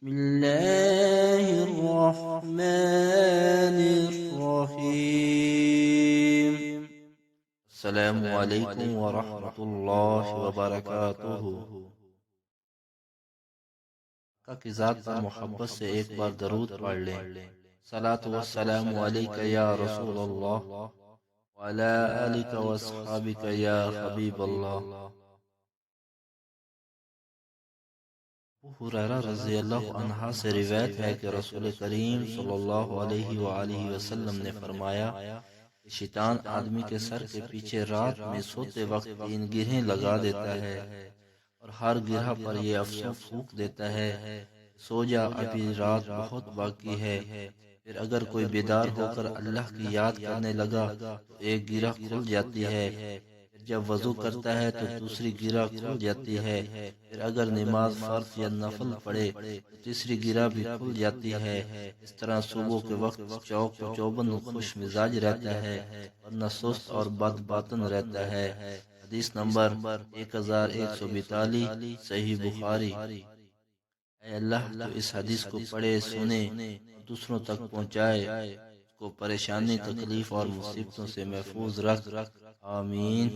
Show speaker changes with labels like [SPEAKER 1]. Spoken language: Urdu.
[SPEAKER 1] بسم الله الرحمن الرحيم. السلام علیکم ورحمۃ اللہ وبرکاتہ. کا کی ذات پر محبت سے ایک بار درود پڑھ لیں. صلاۃ والسلام علیک یا رسول اللہ وعلی آلک واصحابک یا حبیب اللہ. ابو ہریرہ رضی اللہ عنہ سے روایت ہے کہ رسول کریم صلی اللہ علیہ وآلہ وسلم نے فرمایا کہ شیطان آدمی کے سر کے پیچھے رات میں سوتے وقت 3 گرہیں لگا دیتا ہے اور ہر گرہ پر یہ افسون پھونک دیتا ہے سو جا، ابھی رات بہت باقی ہے. پھر اگر کوئی بیدار ہو کر اللہ کی یاد کرنے لگا تو ایک گرہ کھل جاتی ہے. پھر جب وضو کرتا ہے تو دوسری گرہ کھل جاتی ہے. پھر اگر نماز فرض یا نفل پڑھے تو تیسری گرہ بھی کھل جاتی ہے. اس طرح صبح کے وقت چوک و چوبند خوش مزاج رہتا ہے ورنہ سست اور بد باطن رہتا ہے. حدیث نمبر 1142، صحیح بخاری. اے اللہ، تو اس حدیث کو پڑھے، سنے اور دوسروں تک پہنچائے، اس کو پریشانی، تکلیف اور مصیبتوں سے محفوظ رکھ. آمین.